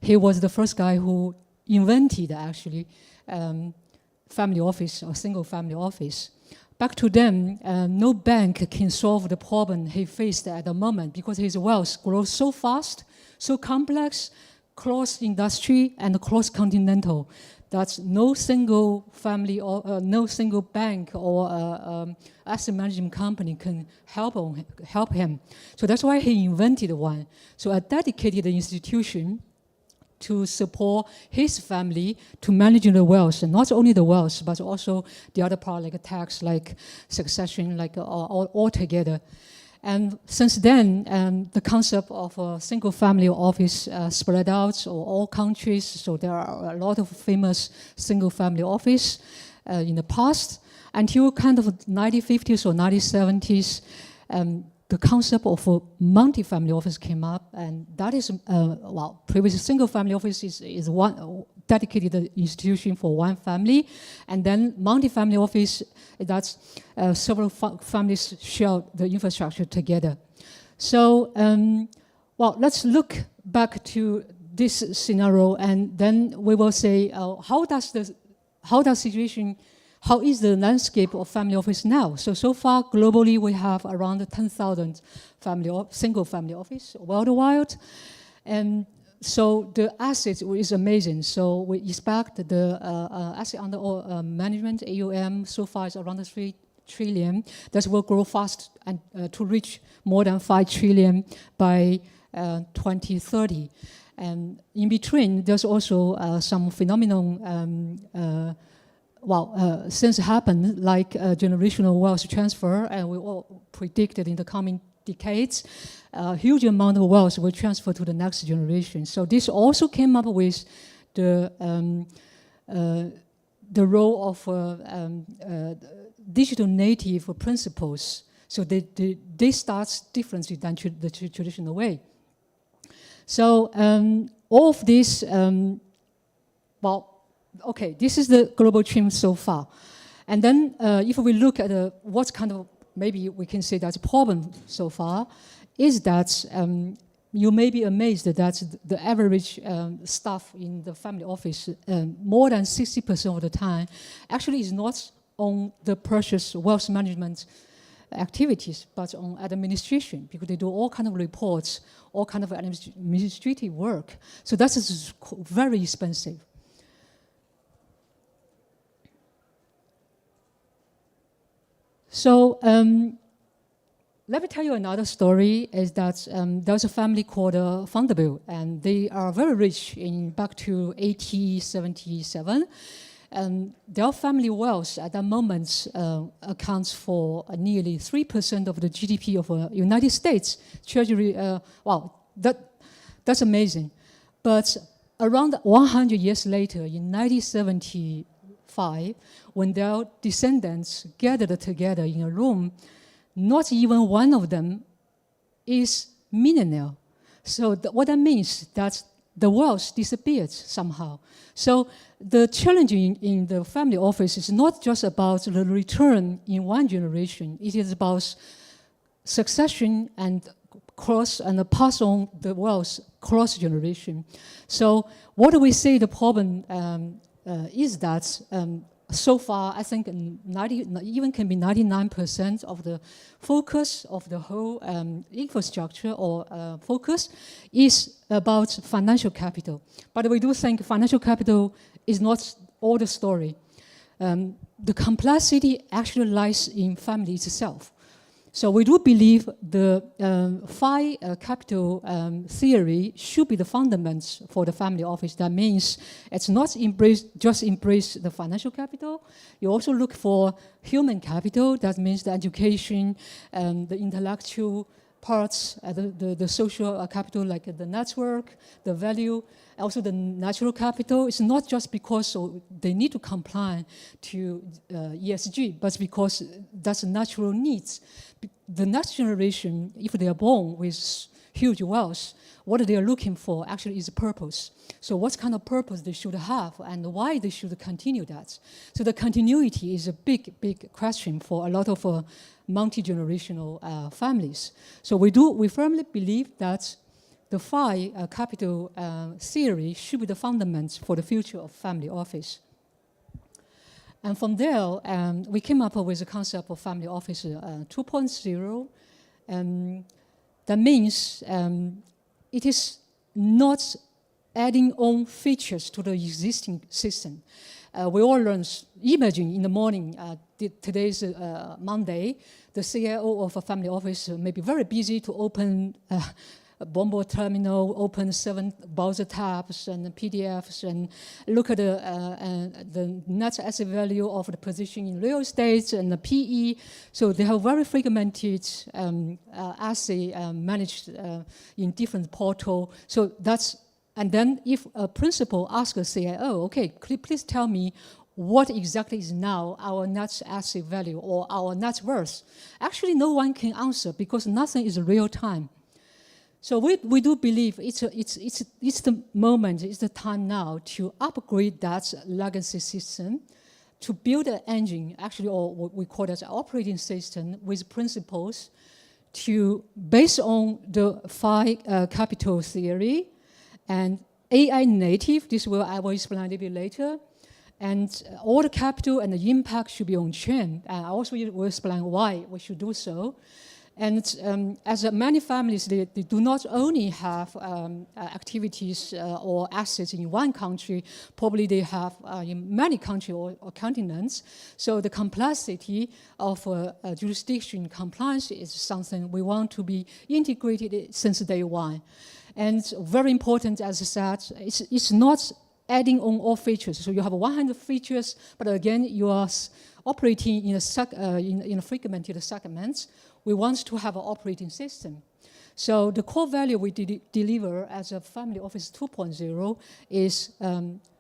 he was the first guy who invented actually family office or single family office. Back to then, no bank can solve the problem he faced at the moment because his wealth grows so fast, so complex, cross-industry and cross-continental, that no single family or no single bank or asset management company can help him. So that's why he invented one. So a dedicated institution to support his family to manage the wealth, and not only the wealth, but also the other part like tax, like succession, like all together. And since then, the concept of a single family office spread out to all countries. So there are a lot of famous single family office in the past. Until kind of 1950s or 1970s, the concept of a multi-family office came up, and that is, well, previous single family office is one dedicated institution for one family, and then multi-family office, that's several families share the infrastructure together. So, well, let's look back to this scenario, and then we will say, how is the landscape of family office now? So far, globally, we have around 10,000 single family office worldwide. And so the assets is amazing. So we expect the asset under management, AUM, so far is around 3 trillion. That will grow fast and to reach more than 5 trillion by 2030. And in between, there's also some phenomenon since happened, like generational wealth transfer, and we all predicted in the coming decades, a huge amount of wealth will transfer to the next generation. So this also came up with the role of digital native principles. So they start differently than the traditional way. So all of this, okay, this is the global trend so far. And then if we look at what kind of, maybe we can say that's a problem so far, is that you may be amazed that the average staff in the family office, more than 60% of the time, actually is not on the precious wealth management activities, but on administration, because they do all kind of reports, all kind of administrative work. So that's very expensive. So let me tell you another story, is that there's a family called Vanderbilt, and they are very rich back to 1877. And their family wealth at that moment accounts for nearly 3% of the GDP of the United States. Treasury, wow, that's amazing. But around 100 years later, in 1975, when their descendants gathered together in a room, not even one of them is millionaire. So what that means that the wealth disappeared somehow. So the challenge in the family office is not just about the return in one generation. It is about succession and pass on the wealth cross generation. So what do we say the problem is that so far, I think even can be 99% of the focus of the whole infrastructure or focus is about financial capital. But we do think financial capital is not all the story. The complexity actually lies in family itself. So we do believe the 5 capital theory should be the fundamentals for the family office. That means it's not just embrace the financial capital. You also look for human capital. That means the education, the intellectual parts, the social capital, like the network, the value, also the natural capital. It's not just because they need to comply to ESG, but because that's natural needs. The next generation, if they are born with huge wealth, what they are looking for actually is a purpose. So what kind of purpose they should have and why they should continue that. So the continuity is a big, big question for a lot of multi-generational families. So we firmly believe that the phi capital theory should be the fundament for the future of family office. And from there, we came up with the concept of family office 2.0. That means it is not adding on features to the existing system. We all learn, imagine in the morning, today's Monday, the CIO of a family office may be very busy to open a Bombo terminal, open 7 browser tabs and PDFs, and look at the net asset value of the position in real estate and the PE. So they have very fragmented asset managed in different portal. So that's, and then if a principal asks a CIO, okay, please tell me what exactly is now our net asset value or our net worth. Actually, no one can answer because nothing is real time. So we do believe it's the moment, it's the time now to upgrade that legacy system, to build an engine, actually, or what we call as an operating system with principles to, based on the phi capital theory and AI native, I will explain a little bit later, and all the capital and the impact should be on chain. I also will explain why we should do so. And as many families, they do not only have activities or assets in one country, probably they have in many countries or continents. So the complexity of jurisdiction compliance is something we want to be integrated since day one. And very important, as I said, it's not adding on all features. So you have 100 features, but again, you are operating in a fragmented segments. We want to have an operating system. So the core value we deliver as a family office 2.0 is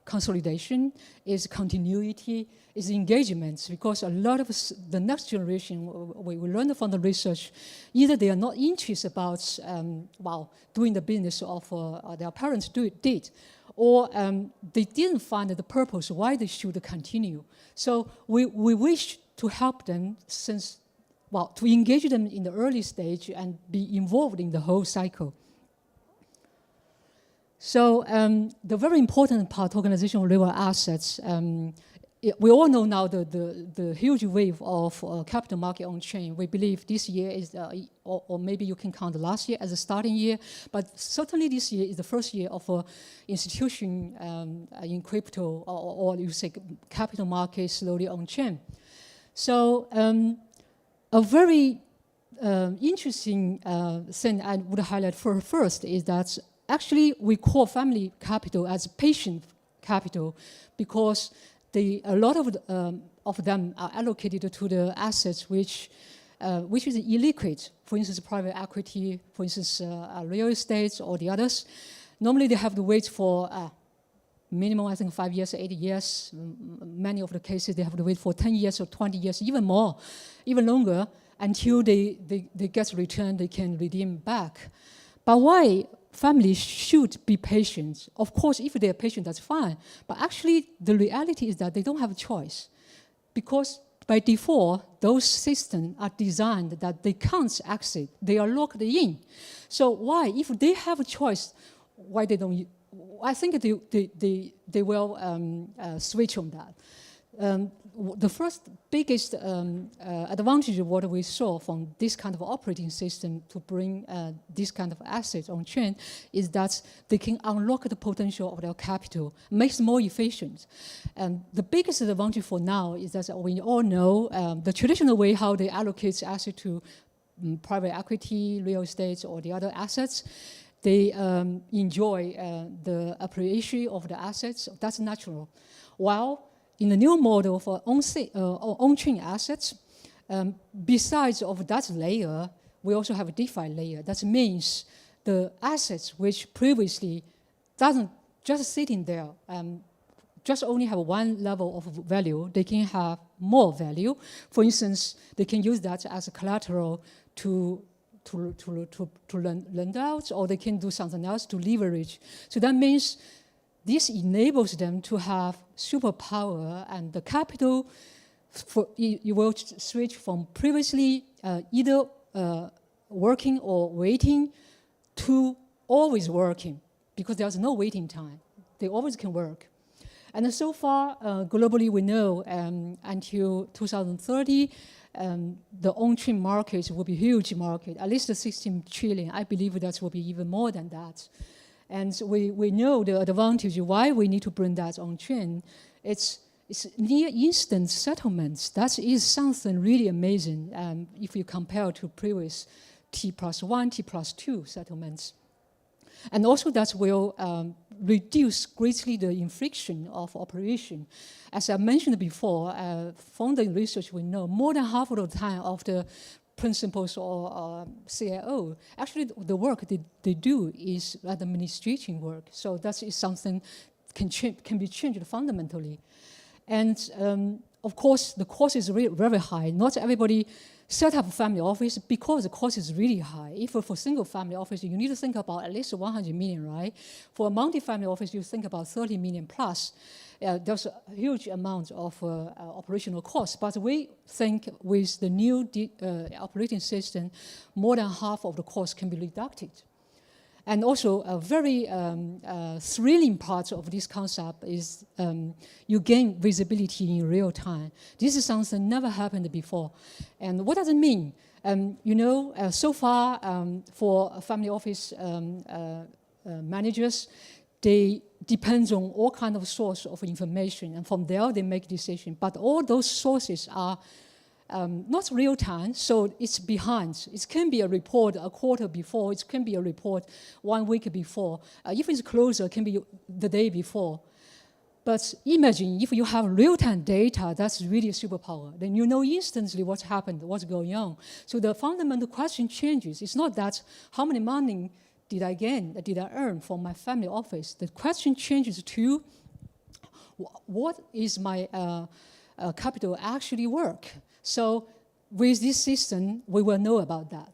consolidation, is continuity, is engagement, because a lot of the next generation, we learned from the research, either they are not interested about doing the business of their parents did, or they didn't find the purpose why they should continue. So we wish to help them to engage them in the early stage and be involved in the whole cycle. So the very important part, organizational level assets, we all know now the huge wave of capital market on chain. We believe this year is, or maybe you can count last year as a starting year, but certainly this year is the first year of institution in crypto, or you say capital market slowly on chain. So a very interesting thing I would highlight first is that actually we call family capital as patient capital because a lot of them are allocated to the assets which is illiquid. For instance, private equity, for instance, real estate or the others. Normally they have to wait for minimum, I think, 5 years, 8 years. Many of the cases, they have to wait for 10 years or 20 years, even more, even longer, until they get returned, they can redeem back. But why families should be patient? Of course, if they are patient, that's fine. But actually, the reality is that they don't have a choice. Because by default, those systems are designed that they can't exit. They are locked in. So why? If they have a choice, why they don't? I think they will switch on that. The first biggest advantage of what we saw from this kind of operating system to bring this kind of assets on chain is that they can unlock the potential of their capital, makes it more efficient. And the biggest advantage for now is that we all know the traditional way how they allocate assets to private equity, real estate, or the other assets. They enjoy the appreciation of the assets. That's natural. While in the new model for on-chain assets, besides of that layer, we also have a DeFi layer. That means the assets which previously doesn't just sitting there, just only have one level of value, they can have more value. For instance, they can use that as a collateral to lend out, or they can do something else to leverage. So that means this enables them to have superpower, and the capital, you will switch from previously either working or waiting to always working because there's no waiting time. They always can work. And so far, globally, we know until 2030, the on-chain market will be a huge market, at least 16 trillion. I believe that will be even more than that. And we know the advantage why we need to bring that on-chain. It's near instant settlements. That is something really amazing if you compare to previous T+1, T+2 settlements. And also that will reduce greatly the friction of operation. As I mentioned before, from the research we know, more than half of the time of the principals or CIO, actually the work they do is administrating work. So that is something can be changed fundamentally. And of course, the cost is very high. Not everybody set up a family office because the cost is really high. If for single family office, you need to think about at least 100 million, right? For a multi-family office, you think about 30 million plus. There's a huge amount of operational costs, but we think with the new operating system, more than half of the cost can be reduced. And also a very thrilling part of this concept is you gain visibility in real time. This is something never happened before. And what does it mean? So far for family office managers, they depend on all kinds of sources of information, and from there they make decisions. But all those sources are not real time, so it's behind. It can be a report a quarter before, it can be a report 1 week before. If it's closer, it can be the day before. But imagine if you have real-time data, that's really a superpower. Then you know instantly what's happened, what's going on. So the fundamental question changes. It's not that how many money did I earn from my family office? The question changes to what is my capital actually work? So with this system, we will know about that.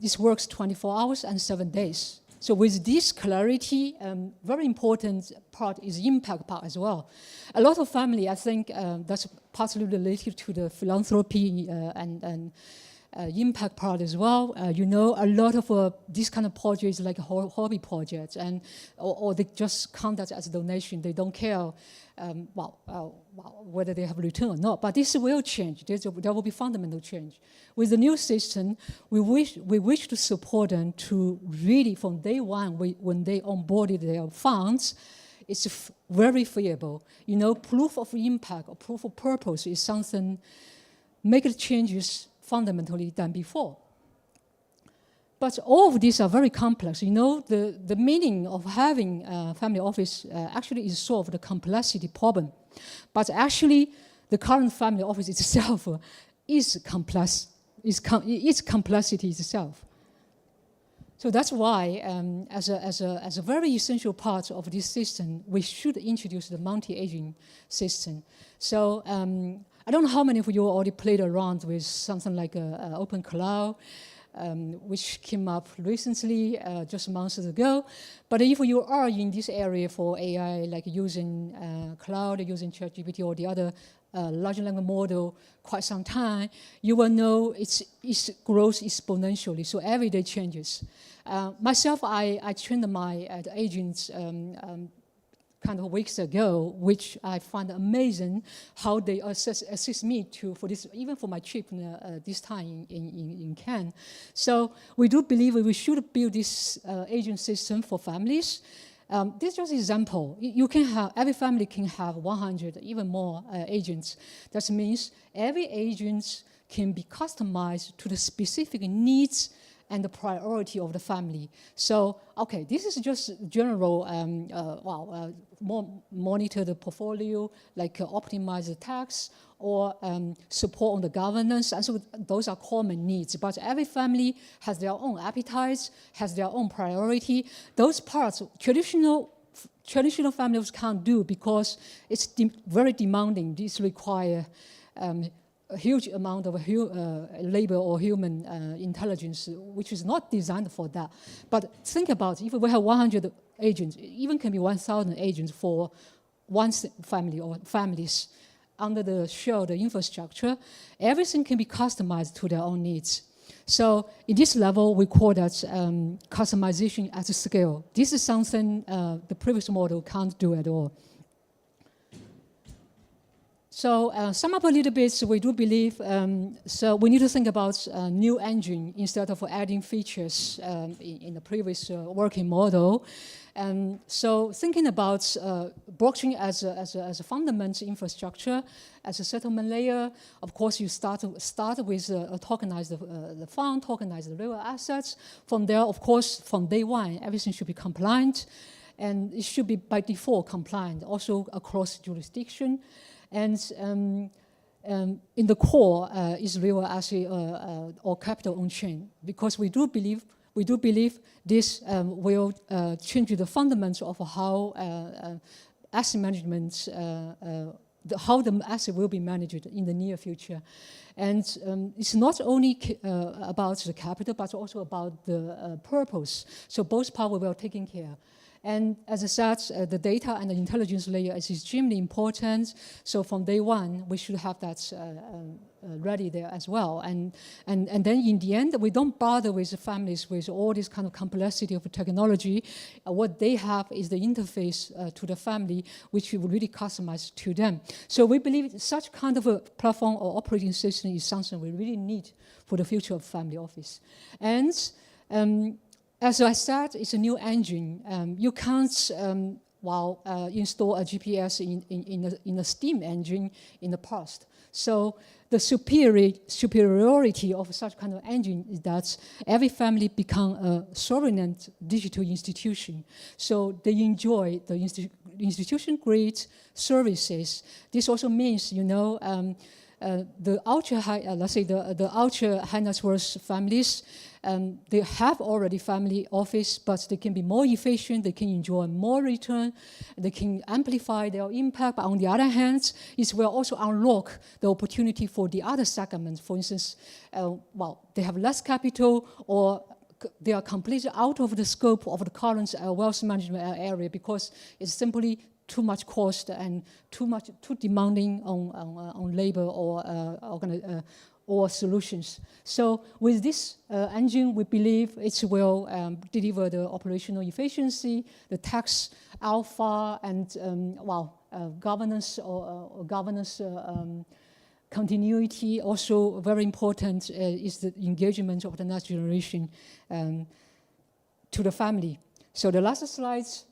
This works 24 hours and 7 days. So with this clarity, very important part is impact part as well. A lot of family, I think that's partly related to the philanthropy and impact part as well. A lot of these kind of projects like hobby projects, or they just count that as a donation. They don't care whether they have return or not. But this will change. There will be fundamental change. With the new system, we wish to support them to really, from day one, when they onboarded their funds, it's very feasible. Proof of impact or proof of purpose is something make the changes fundamentally than before. But all of these are very complex. The meaning of having a family office actually is solve the complexity problem. But actually, the current family office itself is complex. It's complexity itself. So that's why, as a very essential part of this system, we should introduce the multi-agent system. So I don't know how many of you already played around with something like Open Cloud, which came up recently, just months ago. But if you are in this area for AI, like using cloud, using ChatGPT or the other large language model quite some time, you will know it grows exponentially, so every day changes. Myself, I trained my agents kind of weeks ago, which I find amazing how they assist me for this, even for my trip this time in Cannes. So we do believe we should build this agent system for families. This is just an example. You can have, every family can have 100, even more agents. That means every agent can be customized to the specific needs and the priority of the family. So, okay, this is just general, monitor the portfolio, like optimize the tax, or support on the governance, and so those are common needs. But every family has their own appetites, has their own priority. Those parts, traditional families can't do because it's very demanding. This require a huge amount of labor or human intelligence, which is not designed for that. But think about it, if we have 100 agents, even can be 1,000 agents for one family or families under the shared infrastructure, everything can be customized to their own needs. So in this level, we call that customization at scale. This is something the previous model can't do at all. So sum up a little bit, we do believe, so we need to think about a new engine instead of adding features in the previous working model. So thinking about blockchain as a fundamental infrastructure, as a settlement layer, of course you start with tokenize the fund, tokenize the real assets. From there, of course, from day one, everything should be compliant, and it should be by default compliant, also across jurisdiction. And in the core is real asset or capital on chain, because we do believe this will change the fundamentals of how asset management, how the asset will be managed in the near future. And it's not only about the capital, but also about the purpose. So both parts were well taken care. And as I said, the data and the intelligence layer is extremely important. So from day one, we should have that ready there as well. And then in the end, we don't bother with the families with all this kind of complexity of technology. What they have is the interface to the family, which we will really customize to them. So we believe such kind of a platform or operating system is something we really need for the future of family office. And as I said, it's a new engine. You can't install a GPS in a steam engine in the past. So the superiority of such kind of engine is that every family become a sovereign digital institution. So they enjoy the institution-grade services. This also means, the ultra high, let's say the ultra high net worth families, they have already family office, but they can be more efficient, they can enjoy more return, they can amplify their impact. But on the other hand, it will also unlock the opportunity for the other segments. For instance, they have less capital, or they are completely out of the scope of the current wealth management area because it's simply too much cost and too demanding on labor or solutions. So with this engine, we believe it will deliver the operational efficiency, the tax alpha, and governance or governance continuity. Also very important is the engagement of the next generation to the family. So the last slides.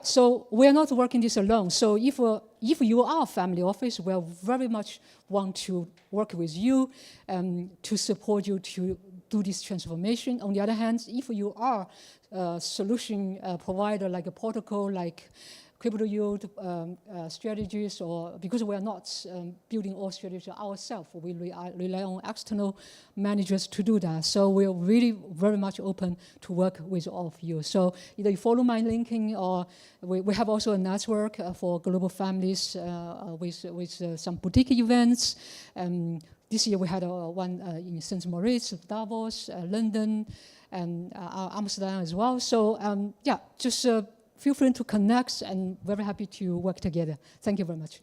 So we are not working this alone. So if you are a family office, we very much want to work with you to support you to do this transformation. On the other hand, if you are a solution provider like a protocol, like crypto yield strategies, or because we are not building all strategies ourselves, we rely on external managers to do that. So we're really very much open to work with all of you. So either you follow my linking, or we have also a network for global families with some boutique events. This year we had one in St. Moritz, Davos, London, and Amsterdam as well. So just feel free to connect, and very happy to work together. Thank you very much.